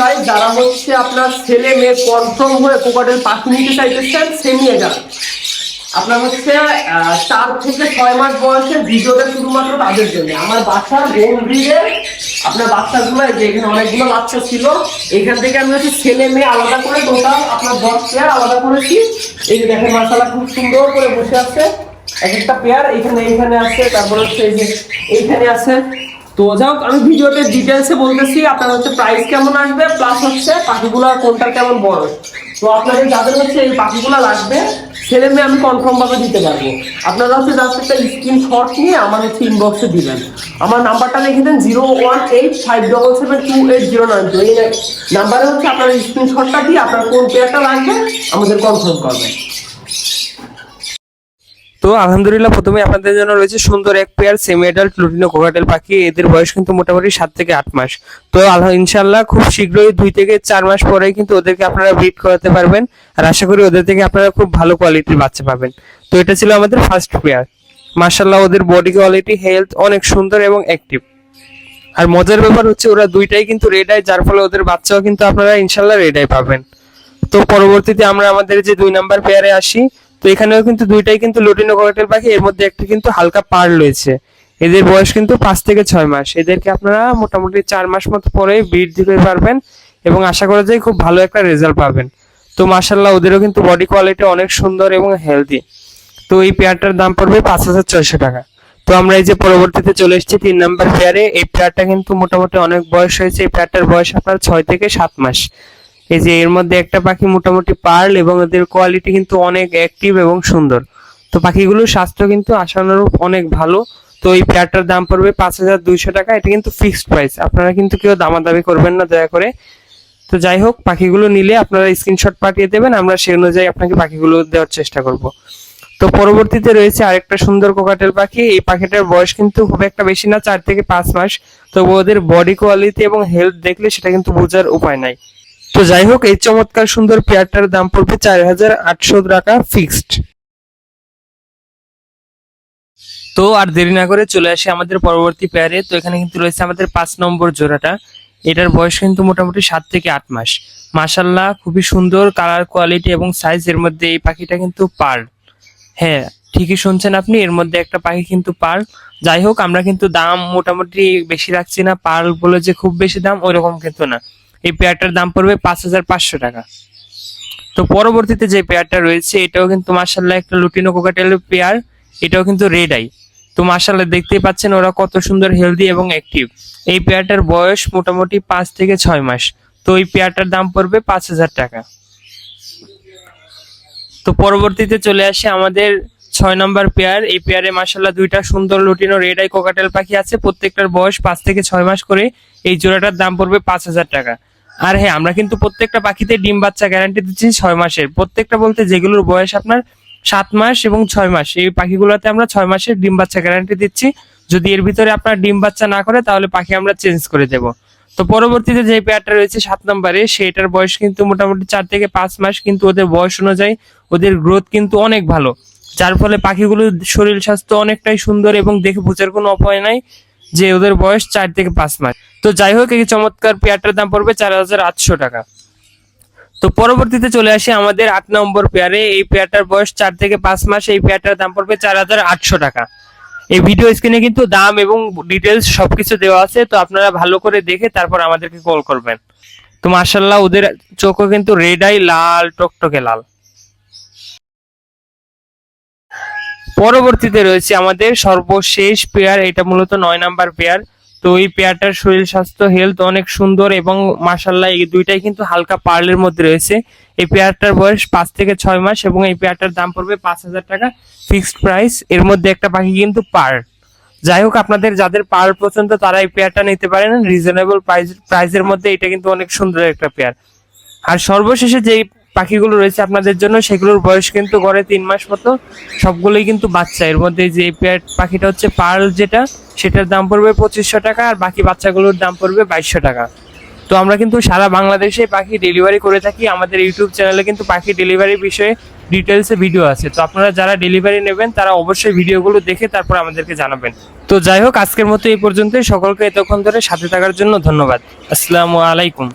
Guys, যারা হচ্ছে আপনার ছেলে মেয়ে কনফার্ম হয়ে কোকাটেল পাখি নিতে চাইতেছেন সে নিয়ে যান। আপনার হচ্ছে 4 থেকে 6 মাস বয়সের ভিডিওটা শুধুমাত্র তাদের জন্য। আমার বাচ্চার বোন ব্রিডের আপনার বাচ্চাগুলো, যে এখানে অনেকগুলো বাচ্চা ছিল, এখান থেকে আমি হচ্ছে ছেলে মেয়ে আলাদা করে টোটাল আপনার 10 পেয়ার আলাদা করেছি। এই যে দেখেন মাশাআল্লাহ খুব সুন্দর করে বসে আছে এক একটা পেয়ার। এখানে আছে, তারপর হচ্ছে এই যে এইখানে আছে। তো যাও আমি ভিডিওতে ডিটেলসে বলতেছি আপনার হচ্ছে প্রাইস কেমন আসবে, প্লাস হচ্ছে পাখিগুলোর কোনটা কেমন বড়। তো আপনাদের যাদের হচ্ছে এই পাখিগুলো লাগবে ছেলে মেয়ে আমি কনফার্ম ভাবে দিতে পারবো। আপনারা হচ্ছে জাস্ট একটা স্ক্রিনশট নিয়ে আমার হচ্ছে ইনবক্সে দিবেন। আমার নাম্বারটা লিখে দেন 01857728092। এই নাম্বারে হচ্ছে আপনার স্ক্রিনশটটা দিয়ে আপনার কোন পেয়ারটা লাগবে আমাদের কনফার্ম করবেন। তো আলহামদুলিল্লাহ, প্রথমে আপনাদের জন্য রয়েছে সুন্দর এক pair semi adult lutino cockatiel পাখি। এদের বয়স কিন্তু মোটামুটি 7 থেকে 8 মাস। তো ইনশাআল্লাহ খুব শীঘ্রই 2 থেকে 4 মাস পরেই কিন্তু ওদেরকে আপনারা ব্রিড করাতে পারবেন। আর আশা করি ওদের থেকে আপনারা খুব ভালো কোয়ালিটির বাচ্চা পাবেন। তো এটা ছিল আমাদের ফার্স্ট পেয়ার। মাশাআল্লাহ, ওদের বডি কোয়ালিটি, হেলথ অনেক সুন্দর এবং অ্যাক্টিভ। আর মজার ব্যাপার হচ্ছে ওরা দুইটাই কিন্তু রেড আই, যার ফলে ওদের বাচ্চাও কিন্তু আপনারা ইনশাআল্লাহ রেড আই পাবেন। তো পরবর্তীতে আমরা আমাদের যে 2 নাম্বার পেয়ারে আসি। তো এখানেও কিন্তু দুইটাই কিন্তু লুটিনো কোকাটেল পাখি, এর মধ্যে একটা কিন্তু হালকা পার্ল রয়েছে। এদের বয়স কিন্তু 5 থেকে 6 মাস। এদেরকে আপনারা মোটামুটি 4 মাস মতো পরে ব্রিড দিতে পারবেন এবং আশা করা যায় খুব ভালো একটা রেজাল্ট পাবেন। তো মাশাআল্লাহ, ওদেরও কিন্তু বডি কোয়ালিটি অনেক সুন্দর এবং হেলদি। তো এই পেয়ারটার দাম পড়বে 5600 টাকা। তো আমরা এই যে পরবর্তীতে চলে এসেছি 3 নাম্বার পেয়ারে। এই পেয়ারটা কিন্তু মোটামুটি অনেক বয়স হয়েছে। এই পেয়ারটার বয়স আপনার 6 থেকে 7 মাস। এই যে এর মধ্যে একটা পাখি মোটামুটি পার্ল এবং এদের কোয়ালিটি কিন্তু অনেক অ্যাক্টিভ এবং সুন্দর। তো পাখিগুলোর স্বাস্থ্য কিন্তু আশানুরূপ অনেক ভালো। তো এই পেয়ারটার দাম পড়বে 5200 টাকা। এটা কিন্তু ফিক্সড প্রাইস, আপনারা কিন্তু কেউ দামাদামি করবেন না দয়া করে। তো যাই হোক, পাখিগুলো নিলে আপনারা স্ক্রিনশট পাঠিয়ে দেবেন, আমরা সেই অনুযায়ী আপনাকে পাখিগুলো দেওয়ার চেষ্টা করব। তো পরবর্তীতে রয়েছে আরেকটা সুন্দর কোকাটেল পাখি। এই পাখিটার বয়স কিন্তু খুব একটা বেশি না, 4 থেকে 5 মাস। তো ওদের বডি কোয়ালিটি এবং হেলথ দেখলে সেটা কিন্তু বোঝার উপায় নাই। তো যাই হোক, এই চমৎকার সুন্দর পেয়ারটার দাম পড়বে 4800 টাকা ফিক্সড। তো আর দেরি না করে চলে আসি আমাদের পরবর্তী পেয়ারে। তো এখানে কিন্তু রয়েছে আমাদের 5 নম্বর জোড়াটা। এটার বয়স কিন্তু মোটামুটি 7 থেকে 8 মাস। মাশাআল্লাহ, খুবই সুন্দর কালার কোয়ালিটি এবং সাইজ। এর মধ্যে এই পাখিটা কিন্তু পার্ল। হ্যাঁ, ঠিকই শুনছেন আপনি, এর মধ্যে একটা পাখি কিন্তু পার্ল। যাই হোক, আমরা কিন্তু দাম মোটামুটি বেশি রাখছি না, পার্ল বলে যে খুব বেশি দাম ওইরকম কিন্তু না। এই পেয়ারটার দাম পড়বে 5500 টাকা। তো পরবর্তীতে যে পেয়ারটা রয়েছে এটাও কিন্তু মাশাআল্লাহ একটা লুটিনো কোকাটেলের পেয়ার। এটাও কিন্তু রেড আই। তো মাশাআল্লাহ, দেখতেই পাচ্ছেন ওরা কত সুন্দর হেলদি এবং অ্যাক্টিভ। এই পেয়ারটার বয়স মোটামুটি 5 থেকে 6 মাস। তো এই পেয়ারটার দাম পড়বে 5000 টাকা। তো পরবর্তীতে চলে আসে আমাদের 6 নম্বর পেয়ার। এই পেয়ারে মাশাআল্লাহ দুইটা সুন্দর লুটিনো রেড আই কোকাটেল পাখি আছে। প্রত্যেকটার বয়স 5 থেকে 6 মাস করে। এই জোড়াটার দাম পড়বে 5000 টাকা। আর হ্যাঁ, আমরা কিন্তু প্রত্যেকটা পাখিতে ডিম বাচ্চা গ্যারান্টি দিচ্ছি 6 মাসের। প্রত্যেকটা বলতে যেগুলোর বয়স আপনার 7 মাস এবং 6 মাস, এই পাখিগুলোতে আমরা 6 মাসের ডিম বাচ্চা গ্যারান্টি দিচ্ছি। যদি এর ভিতরে আপনার ডিম বাচ্চা না করে তাহলে পাখি আমরা চেঞ্জ করে দেব। তো পরবর্তীতে যে পেয়ারটা রয়েছে 7 নম্বরে, সেটার বয়স কিন্তু মোটামুটি 4 থেকে 5 মাস। কিন্তু ওদের বয়স অনুযায়ী ওদের গ্রোথ কিন্তু অনেক ভালো, যার ফলে পাখিগুলোর শরীর স্বাস্থ্য অনেকটাই সুন্দর এবং দেখে বোঝার কোনো উপায় নাই যে ওদের বয়স 4 থেকে 5 মাস। তো যাই হোক, এই চমৎকার পেয়ারটার দাম পড়বে 4800 টাকা। তো পরবর্তীতে চলে আসি আমাদের 8 নম্বর পেয়ারে। এই পেয়ারটার বয়স 4 থেকে 5 মাস। এই পেয়ারটার দাম পড়বে 4800 টাকা। এই ভিডিও স্ক্রিনে কিন্তু দাম এবং ডিটেলস সবকিছু দেওয়া আছে। তো আপনারা ভালো করে দেখে তারপর আমাদেরকে কল করবেন। তো মাশাআল্লাহ, ওদের চোখও কিন্তু রেড আই, লাল টকটকে লাল। পরবর্তীতে রয়েছে আমাদের সর্বশেষ পেয়ার। এটা মূলত 9 নাম্বার পেয়ার। তো এই পেয়ারটার শরীর স্বাস্থ্য হেলথ অনেক সুন্দর এবং মাশাআল্লাহ এই দুইটাই কিন্তু হালকা পার্লের মধ্যে রয়েছে। এই পেয়ারটার বয়স 5 থেকে 6 মাস এবং এই পেয়ারটার দাম পড়বে 5000 টাকা ফিক্সড প্রাইস। এর মধ্যে একটা পাখি কিন্তু পার্ল। যাই হোক, আপনাদের যাদের পার্ল পছন্দ তারা এই পেয়ারটা নিতে পারেন রিজনেবল প্রাইসের মধ্যে। এটা কিন্তু অনেক সুন্দর একটা পেয়ার। আর সর্বশেষে যে পাখিগুলো রয়েছে আপনাদের জন্য, সেগুলোর বয়স কিন্তু গড়ে 3 মাস মতো। সবগুলোই কিন্তু বাচ্চা। এর মধ্যে যে পেয়ার পাখিটা হচ্ছে পার্ল, যেটা সেটার দাম পড়বে 2500 টাকা আর বাকি বাচ্চাগুলোর দাম পড়বে 2200 টাকা। তো আমরা কিন্তু সারা বাংলাদেশে পাখি ডেলিভারি করে থাকি। আমাদের ইউটিউব চ্যানেলে কিন্তু পাখি ডেলিভারি বিষয়ে ডিটেলসে ভিডিও আছে। তো আপনারা যারা ডেলিভারি নেবেন তারা অবশ্যই ভিডিওগুলো দেখে তারপর আমাদেরকে জানাবেন। তো যাই হোক, আজকের মতো এই পর্যন্তই। সকলকে এতক্ষণ ধরে সাথে থাকার জন্য ধন্যবাদ। আসসালামু আলাইকুম।